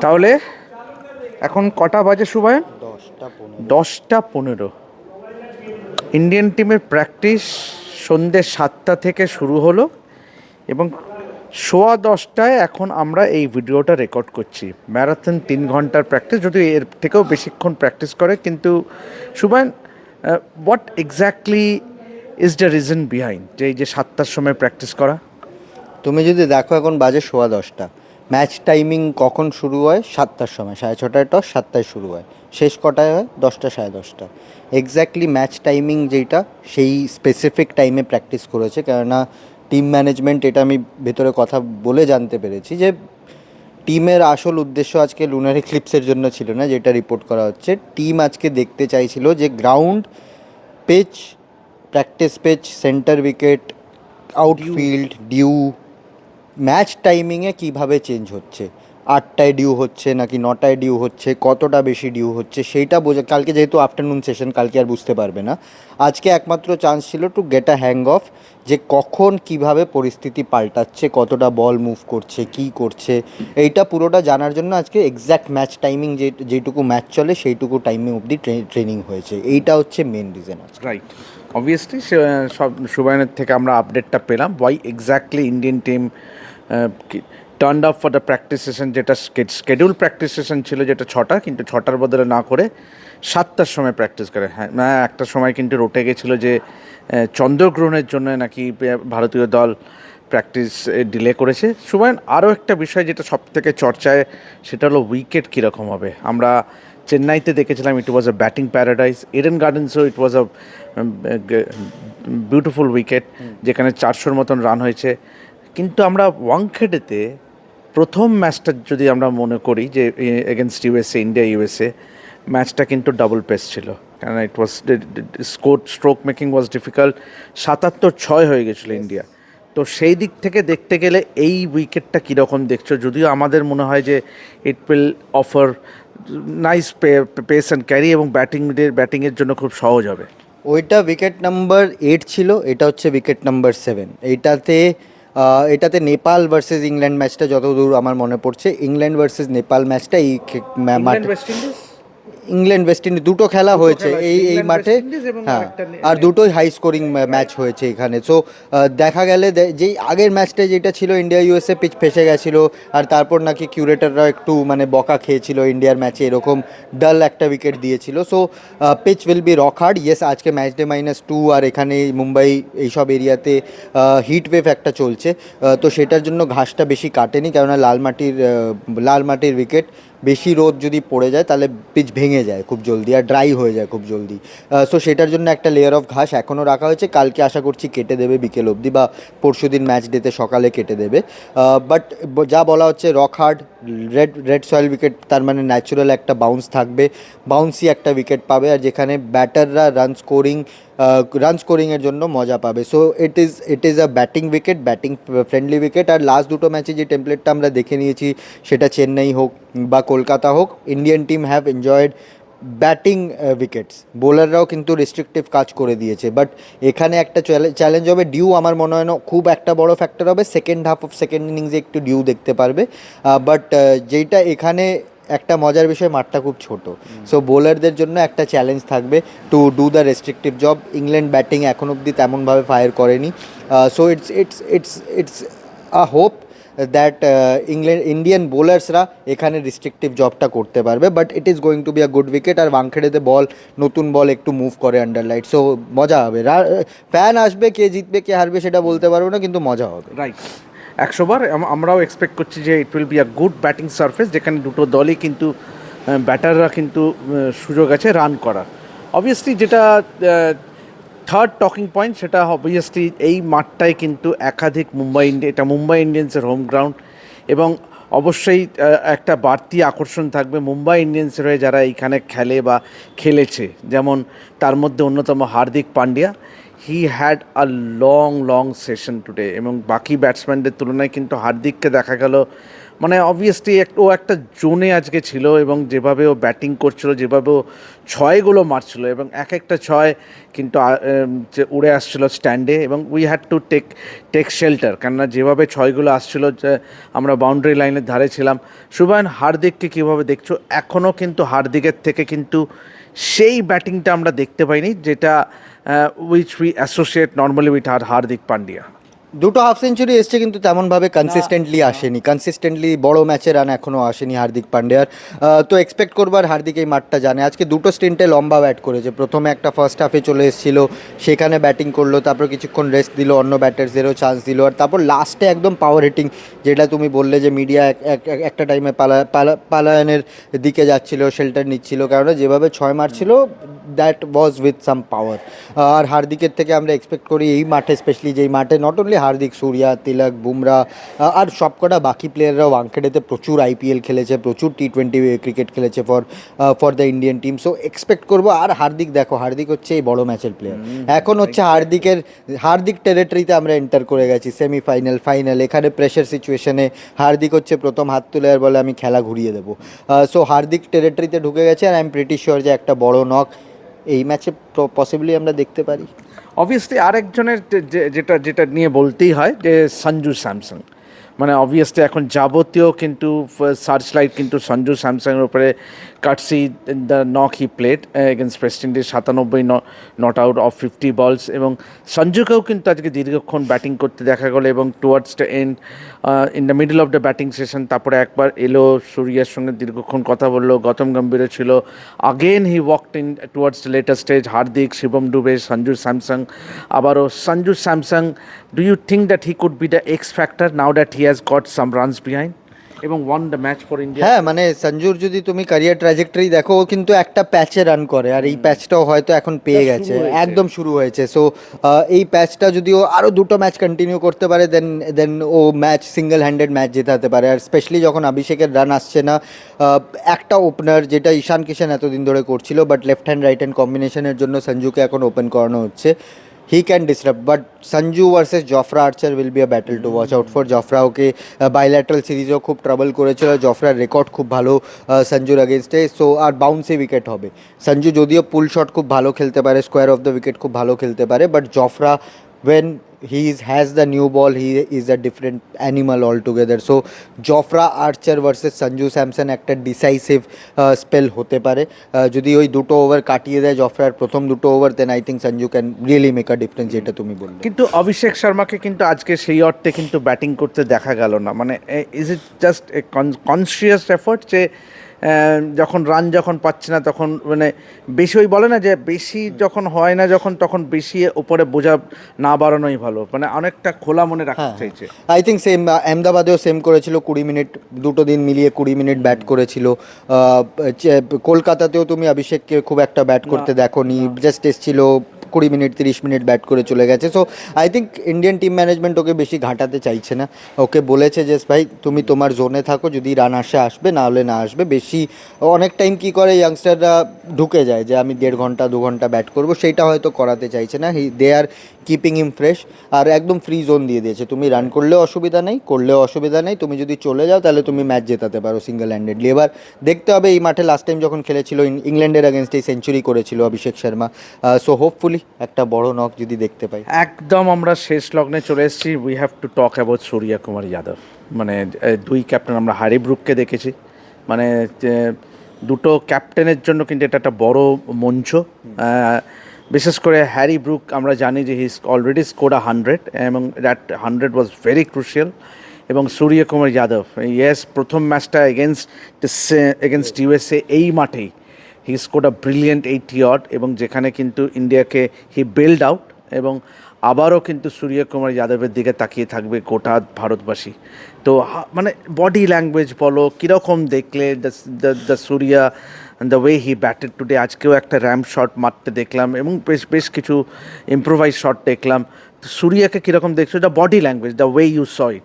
তাহলে এখন কটা বাজে শুভায়ন? 10টা 15। 10টা 15। ইন্ডিয়ান টিমের প্র্যাকটিস সন্ধ্যে 7টা থেকে শুরু হলো এবং 10:15 এখন আমরা এই ভিডিওটা রেকর্ড করছি। ম্যারাথন 3 ঘন্টার প্র্যাকটিস, যদি এর থেকেও বেশিক্ষণ প্র্যাকটিস করে। কিন্তু Shubhayan, what exactly is the reason behind যে এই যে 7টার সময় প্র্যাকটিস করা? তুমি যদি দেখো এখন বাজে 10:15, ম্যাচ টাইমিং কখন শুরু হয়? 7টার সময়, 6:30টায় টস, 7টায় শুরু হয়। শেষ কটায় হয়? 10টা 10:30। এক্স্যাক্টলি ম্যাচ টাইমিং যেটা, সেই স্পেসিফিক টাইমে প্র্যাকটিস করেছে। কেননা টিম ম্যানেজমেন্ট, এটা আমি ভেতরে কথা বলে জানতে পেরেছি যে টিমের আসল উদ্দেশ্য আজকে লুনার এক্লিপসের জন্য ছিল না, যেটা রিপোর্ট করা হচ্ছে। টিম আজকে দেখতে চাইছিল যে ground, pitch, practice pitch, centre wicket, outfield, dew, match টাইমিংয়ে কীভাবে চেঞ্জ হচ্ছে, 8টায় ডিউ হচ্ছে নাকি 9টায় ডিউ হচ্ছে, কতটা বেশি ডিউ হচ্ছে সেইটা বোঝা। কালকে যেহেতু আফটারনুন সেশন, কালকে আর বুঝতে পারবে না। আজকে একমাত্র চান্স ছিল to get a hang of, যে কখন কিভাবে পরিস্থিতি পাল্টাচ্ছে, কতটা বল মুভ করছে, কি করছে, এইটা পুরোটা জানার জন্য আজকে এক্স্যাক্ট ম্যাচ টাইমিং যেটুকু ম্যাচ চলে সেইটুকু টাইমে অবধি ট্রেনিং হয়েছে। এইটা হচ্ছে মেন রিজন আজকে। রাইট। অবভিয়াসলি সব শুভায়নের থেকে আমরা আপডেটটা পেলাম why exactly Indian team turned up for the practice session, যেটা স্কেডিউল প্র্যাকটিস সেশন ছিল, যেটা 6টা, কিন্তু 6টার বদলে না করে 7টার সময় প্র্যাকটিস করে। হ্যাঁ, একটা সময় কিন্তু রটে গেছিলো যে চন্দ্রগ্রহণের জন্য নাকি ভারতীয় দল প্র্যাকটিস ডিলে করেছে। শুভায়ন, আরও একটা বিষয় যেটা সব থেকে চর্চায়, সেটা হলো উইকেট কীরকম হবে। আমরা চেন্নাইতে দেখেছিলাম it was a batting paradise, Eden গার্ডেন্সও it was a beautiful wicket, যেখানে 400-র মতন রান হয়েছে। কিন্তু আমরা ওয়াংখেড়েতে প্রথম ম্যাচটা যদি আমরা মনে করি যে এগেনস্ট ইউএসএ, ইন্ডিয়া ইউএসএ, ম্যাচটা কিন্তু ডাবল পেস ছিল, কারণ ইট ওয়াজ স্ট্রোক মেকিং ওয়াজ ডিফিকাল্ট। 77-6 হয়ে গেছিলো ইন্ডিয়া। তো সেই দিক থেকে দেখতে গেলে এই উইকেটটা কীরকম দেখছো? যদিও আমাদের মনে হয় যে it will offer nice pace and carry, এবং ব্যাটিংয়ের জন্য খুব সহজ হবে। ওইটা উইকেট নাম্বার 8 ছিল, এটা হচ্ছে উইকেট নাম্বার 7। এটাতে নেপাল ভার্সেস ইংল্যান্ড ম্যাচটা, যতদূর আমার মনে পড়ছে, ইংল্যান্ড ভার্সেস নেপাল ম্যাচটা এই ইংল্যান্ড মাঠে, West Indies, England West Indies দুটো খেলা হয়েছে এই মাঠে। হ্যাঁ, আর দুটোই হাই স্কোরিং ম্যাচ হয়েছে এখানে। সো দেখা গেলে যেই আগের ম্যাচটা যেটা ছিল ইন্ডিয়া ইউএসএ, পিচ ফেসে গেছিলো, আর তারপর নাকি কিউরেটাররা একটু মানে বকা খেয়েছিল ইন্ডিয়ার ম্যাচে, এরকম ডাল একটা উইকেট দিয়েছিল। So pitch will be rock hard. Yes, আজকে ম্যাচ ডে -2, আর এখানে মুম্বাই এইসব এরিয়াতে হিট ওয়েভ একটা চলছে। তো সেটার জন্য ঘাসটা বেশি কাটেনি, কেননা লাল মাটির উইকেট, বেশি রোদ যদি পড়ে যায় তাহলে পিচ ভেঙে যায় খুব জলদি, আর ড্রাই হয়ে যায় খুব জলদি। সো সেটার জন্য একটা লেয়ার অফ ঘাস এখনও রাখা হয়েছে, কালকে আশা করছি কেটে দেবে বিকেল অবধি, বা পরশু দিন ম্যাচ ডেতে সকালে কেটে দেবে। বাট যা বলা হচ্ছে rock hard, red soil wicket, তার মানে ন্যাচুরাল একটা বাউন্স থাকবে, বাউন্সি একটা উইকেট পাবে, আর যেখানে ব্যাটাররা রান স্কোরিংয়ের জন্য মজা পাবে। So it is a batting wicket, batting friendly wicket. আর লাস্ট দুটো ম্যাচে যে টেমপ্লেটটা আমরা দেখে নিয়েছি, সেটা চেন্নাই হোক বা কলকাতা হোক, Indian team have enjoyed batting wickets. বোলাররাও কিন্তু রেস্ট্রিকটিভ কাজ করে দিয়েছে। বাট এখানে একটা চ্যালেঞ্জ হবে, ডিউ আমার মনে হয় না খুব একটা বড় ফ্যাক্টর হবে। সেকেন্ড হাফ অফ সেকেন্ড ইনিংসে একটু ডিউ দেখতে পারবে। বাট যেইটা এখানে একটা মজার বিষয়, মাঠটা খুব ছোট। সো বোলারদের জন্য একটা চ্যালেঞ্জ থাকবে to do the restrictive job. England batting এখন অবধি তেমনভাবে ফায়ার করেনি। So it's a hope that Indian বোলার্সরা এখানে রিস্ট্রিকটিভ জবটা করতে পারবে। But it is going to be a good wicket. আর ওয়াংখেড়েতে নতুন বল একটু মুভ করে আন্ডার লাইট, সো মজা হবে। ফ্যান আসবে, কে জিতবে কে হারবে সেটা বলতে পারবো না, কিন্তু মজা হবে। রাইট। 100বার আমরাও এক্সপেক্ট করছি যে it will be a good batting surface, যেখানে দুটো দলই কিন্তু ব্যাটাররা কিন্তু সুযোগ আছে রান করার। অবভিয়াসলি যেটা থার্ড টকিং পয়েন্ট, সেটা অবভিয়াসলি এই মাঠটাই কিন্তু একাধিক এটা মুম্বাই ইন্ডিয়ান্সের হোম গ্রাউন্ড, এবং অবশ্যই একটা বাড়তি আকর্ষণ থাকবে মুম্বাই ইন্ডিয়ান্সের হয়ে যারা এইখানে খেলে বা খেলেছে। যেমন তার মধ্যে অন্যতম Hardik Pandya, he had a long session today, এবং বাকি ব্যাটসম্যানদের তুলনায় কিন্তু হার্দিককে দেখা গেল মানে অবভিয়াসলি ও একটা জোনে আজকে ছিল এবং যেভাবে ও ব্যাটিং করছিল, যেভাবে ও ছয়গুলো মারছিল এবং এক একটা ছয় কিন্তু যে উড়ে আসছিল স্ট্যান্ডে এবং we had to take shelter, কেননা যেভাবে ছয়গুলো আসছিল যে আমরা বাউন্ডারি লাইনের ধারে ছিলাম। শুভায়ন, হার্দিককে কীভাবে দেখছো? এখনও কিন্তু হার্দিকের থেকে কিন্তু সেই ব্যাটিংটা আমরা দেখতে পাইনি যেটা which we associate normally with Hardik Pandya. দুটো হাফ সেঞ্চুরি এসছে কিন্তু তেমনভাবে কনসিস্টেন্টলি আসেনি, কনসিস্টেন্টলি বড় ম্যাচে রান এখনও আসেনি হার্দিক পান্ডিয়ার। তো এক্সপেক্ট করবো আর হার্দিক এই মাঠটা জানে। আজকে দুটো স্টিন্টে লম্বা ব্যাট করেছে, প্রথমে একটা ফার্স্ট হাফে চলে এসেছিল, সেখানে ব্যাটিং করলো, তারপর কিছুক্ষণ রেস্ট দিল, অন্য ব্যাটার্সদেরও চান্স দিল, আর তারপর লাস্টে একদম পাওয়ার হিটিং, যেটা তুমি বললে যে মিডিয়া একটা টাইমে পালায়নের দিকে যাচ্ছিল, শেল্টার নিচ্ছিল, কারণ যেভাবে ছয় মারছিল দ্যাট ওয়াজ উইথ সাম পাওয়ার। আর হার্দিকের থেকে আমরা এক্সপেক্ট করি এই মাঠে, স্পেশালি যেই মাঠে নট অনলি হার্দিক, সূর্যা, তিলক, বুমরা আর সবকটা বাকি প্লেয়াররাও ওয়ানখেডেতে প্রচুর আইপিএল খেলেছে, প্রচুর টি20 ক্রিকেট খেলেছে for the Indian team. So expect করবো। আর হার্দিক দেখো, হার্দিক হচ্ছে এই বড় ম্যাচের প্লেয়ার। এখন হচ্ছে হার্দিক টেরিটরিতে আমরা এন্টার করে গেছি, সেমিফাইনাল, ফাইনাল। এখানে প্রেশার সিচুয়েশনে হার্দিক হচ্ছে প্রথম হাত তুলে আর বলে আমি খেলা ঘুরিয়ে দেবো। সো হার্দিক টেরিটরিতে ঢুকে গেছে, আর আই এম প্রিটি শিওর যে একটা বড় নক এই ম্যাচে পসিবলি আমরা দেখতে পারি। অবভিয়াসলি আরেকজনের যেটা যেটা নিয়ে বলতেই হয় যে সঞ্জু স্যামসন, মানে অবভিয়াসলি এখন যাবতীয় কিন্তু সার্চ লাইট কিন্তু সঞ্জু স্যামসংয়ের উপরে courtesy the knock he played against West Indies, 97 not out of 50 balls. এবং সঞ্জুকেও কিন্তু আজকে দীর্ঘক্ষণ ব্যাটিং করতে দেখা গেলো এবং towards the end in the middle of the batting session তারপরে একবার এলো, সূর্যার সঙ্গে দীর্ঘক্ষণ কথা বললো, গৌতম গম্ভীরও ছিল, again he walked in towards the latter stage, Hardik, Shivam Dube, Sanju Samson. আবারও Sanju Samson, do you think that he could be the X factor now that he has got some runs behind এবং won the match for India? হ্যাঁ, মানে সঞ্জুর যদি তুমি career trajectory দেখো, ও কিন্তু একটা প্যাচে run করে, আর এই প্যাচটাও হয়তো এখন পেয়ে গেছে, একদম শুরু হয়েছে। সো এই প্যাচটা যদি ও আরও দুটো ম্যাচ কন্টিনিউ করতে পারে, দেন ও ম্যাচ সিঙ্গেল হ্যান্ডেড ম্যাচ জেতাতে পারে। আর স্পেশালি যখন অভিষেকের রান আসছে না, একটা ওপেনার যেটা ঈশান কিষান এতদিন ধরে করছিল, but left hand right hand কম্বিনেশনের জন্য সঞ্জুকে এখন ওপেন করানো হচ্ছে। He can disrupt, but Sanju versus Jofra Archer will be a battle to watch out for. Jofra ওকে বাইল্যাটারাল সিরিজেও খুব ট্রাবল করেছিল, জফরার রেকর্ড খুব ভালো সঞ্জুর আগেনস্টে। সো আর বাউন্সি উইকেট হবে। সঞ্জু যদিও পুল শট খুব ভালো খেলতে পারে, স্কোয়ার অফ দ্য উইকেট খুব ভালো খেলতে পারে, but Jofra when has the new ball, he is a different animal altogether. So Jofra Archer versus Sanju Samson একটা ডিসাইসিভ স্পেল হতে পারে। যদি ওই দুটো ওভার কাটিয়ে দেয় জফরার প্রথম দুটো over, then I think Sanju can really make a difference, যেটা তুমি বললে। কিন্তু অভিষেক শর্মাকে কিন্তু আজকে সেই অর্থে কিন্তু ব্যাটিং করতে দেখা গেল না। মানে is it just a conscious effort যে যখন রান যখন পাচ্ছে না তখন মানে বেশি, ওই বলে না যে বেশি যখন হয় না যখন, তখন বেশি ওপরে বোঝা না বাড়ানোই ভালো, মানে অনেকটা খোলা মনে রাখতে চাইছে। আই থিঙ্ক সেম আহমেদাবাদেও সেম করেছিল, 20 মিনিট, দুটো দিন মিলিয়ে 20 মিনিট ব্যাট করেছিল। কলকাতাতেও তুমি অভিষেককে খুব একটা ব্যাট করতে দেখোনি, জাস্ট এসেছিল 20 মিনিট 30 মিনিট ব্যাট করে চলে গেছে। So I think Indian team management ওকে বেশি ঘাটাতে চাইছে না, ওকে বলেছে যে ভাই তুমি তোমার জোনে থাকো, যদি রান আসবে, না হলে না আসবে। বেশি অনেক টাইম কি করে ইয়াংস্টাররা ঢুকে যায় যে আমি 1.5 ঘন্টা 2 ঘন্টা ব্যাট করবো, সেইটা হয়তো করাতে চাইছে না। দে আর কিপিং হিম ফ্রেশ, আর একদম ফ্রি জোন দিয়ে দিয়েছে, তুমি রান করলেও অসুবিধা নেই, করলেও অসুবিধা নেই, তুমি যদি চলে যাও তাহলে তুমি ম্যাচ জেতাতে পারো সিঙ্গেল হ্যান্ডেডলি। এবার দেখতে হবে এই মাঠে লাস্ট টাইম যখন খেলেছিল ইংল্যান্ডের আগেনস্টেই সেঞ্চুরি করেছিল অভিষেক শর্মা। সো হোপফুলি একটা বড় নক যদি দেখতে পাই। একদম আমরা শেষ লগ্নে চলে এসেছি। We have to talk about Surya Kumar Yadav. মানে দুই ক্যাপ্টেন, আমরা হ্যারি ব্রুককে দেখেছি, মানে দুটো ক্যাপ্টেনের জন্য কিন্তু এটা একটা বড় মঞ্চ। বিশেষ করে হ্যারি ব্রুক, আমরা জানি যে হি অলরেডি স্কোর্ড 100 এবং দ্যাট 100 ওয়াজ ভেরি ক্রুশিয়াল। এবং সূর্য কুমার যাদব, ইয়েস, প্রথম ম্যাচটা এগেনস্ট ইউএসএ এই মাঠেই হি স্কোর্ড আ ব্রিলিয়েন্ট 80 odd, এবং যেখানে কিন্তু ইন্ডিয়াকে হি বেল্ড আউট। এবং আবারও কিন্তু সূর্য কুমার যাদবের দিকে তাকিয়ে থাকবে গোটা ভারতবাসী। তো মানে বডি ল্যাঙ্গুয়েজ বলো, কীরকম দেখলে the Surya, the way he batted today? আজকেও একটা র্যাম্প শট মারতে দেখলাম এবং বেশ কিছু ইম্প্রোভাইজ শট দেখলাম। সূর্যাকে কীরকম দেখছো, the body language, the way you saw it?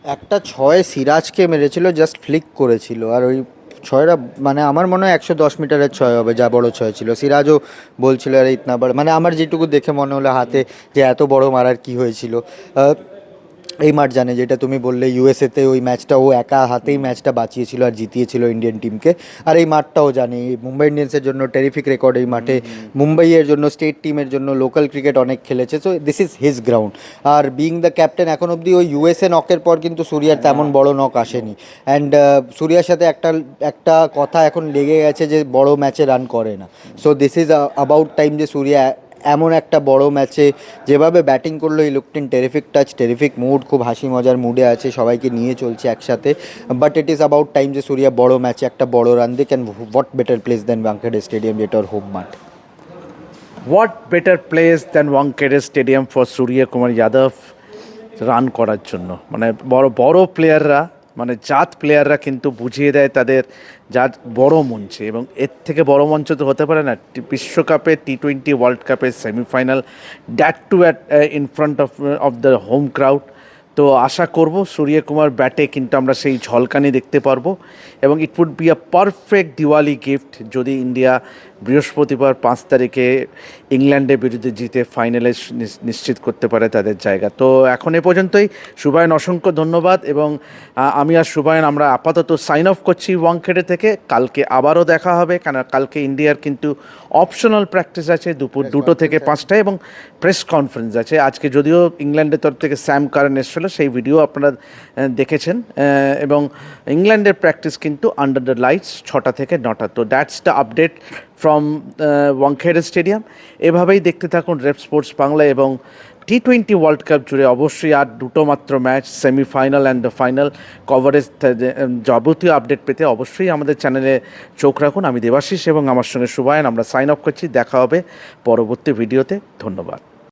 একটা ছয় সিরাজকে মেরেছিল, জাস্ট ফ্লিক করেছিল, আর ওই ছয়টা মানে আমার মনে হয় 110 মিটারের ছয় হবে, যা বড় ছয় ছিল। সিরাজও বলছিল আরে ইতনা বড়, মানে আমার যেটুকু দেখে মনে হলো হাতে যে এত বড় মারার কি হয়েছিল। এই মাঠ জানে, যেটা তুমি বললে ইউএসএতে ওই ম্যাচটা ও একা হাতেই ম্যাচটা বাঁচিয়েছিল আর জিতিয়েছিল ইন্ডিয়ান টিমকে। আর এই মাঠটাও জানে, মুম্বাই ইন্ডিয়ান্সের জন্য টেরিফিক রেকর্ড এই মাঠে, মুম্বাইয়ের জন্য, স্টেট টিমের জন্য, লোকাল ক্রিকেট অনেক খেলেছে, so this is his ground. আর বিইং দ্য ক্যাপ্টেন এখন অবধি ওই ইউএসএ নকের পর কিন্তু সূর্যার তেমন বড় নক আসেনি। অ্যান্ড সূর্যার সাথে একটা কথা এখন লেগে গেছে যে বড় ম্যাচে রান করে না। So this is about time যে সূর্যা এমন একটা বড় ম্যাচে যেভাবে ব্যাটিং করলো, এই looked in terrific touch, terrific mood, খুব হাসি মজার মুডে আছে, সবাইকে নিয়ে চলছে একসাথে। But it is about time যে সূর্যা বড় ম্যাচে একটা বড় রান দিক। And what better place then Wankhede stadium, যেটা ওর হোম মাঠ। What better place than Wankhede stadium for Surya Kumar Yadav run করার জন্য। মানে বড় বড় প্লেয়াররা, মানে জাত প্লেয়াররা কিন্তু বুঝিয়ে দেয় তাদের জাত বড় মঞ্চে, এবং এর থেকে বড় মঞ্চ তো হতে পারে না। বিশ্বকাপে, T20 ওয়ার্ল্ড কাপের semifinal, that too at in front of the home crowd. তো আশা করব সূর্যকুমার ব্যাটে কিন্তু আমরা সেই ঝলকানি দেখতে পারবো, এবং it would be a perfect Diwali gift যদি ইন্ডিয়া বৃহস্পতিবার 5 তারিখে ইংল্যান্ডের বিরুদ্ধে জিতে ফাইনালে নিশ্চিত করতে পারে তাদের জায়গা। তো এখন এ পর্যন্তই। শুভায়ন, অসংখ্য ধন্যবাদ। এবং আমি আর শুভায়ন আমরা আপাতত সাইন অফ করছি ওয়াংখেড়ে থেকে। কালকে আবারও দেখা হবে, কারণ কালকে ইন্ডিয়ার কিন্তু অপশনাল প্র্যাকটিস আছে দুপুর 2টো থেকে 5টায়, এবং প্রেস কনফারেন্স আছে আজকে। যদিও ইংল্যান্ডের তরফ থেকে স্যাম কারেন এসেছিলো, সেই ভিডিও আপনারা দেখেছেন। এবং ইংল্যান্ডের প্র্যাকটিস কিন্তু আন্ডার দ্য লাইটস 6টা থেকে 9টা। তো that's the update from Wankhede stadium. এভাবেই দেখতে থাকুন রেপ স্পোর্টস বাংলা, এবং T20 ওয়ার্ল্ড কাপ জুড়ে অবশ্যই আর 2টো মাত্র match, semifinal and the final coverage, যাবতীয় আপডেট পেতে অবশ্যই আমাদের চ্যানেলে চোখ রাখুন। আমি দেবাশিস এবং আমার সঙ্গে শুভায়ন, আমরা সাইন অফ করছি। দেখা হবে পরবর্তী ভিডিওতে। ধন্যবাদ।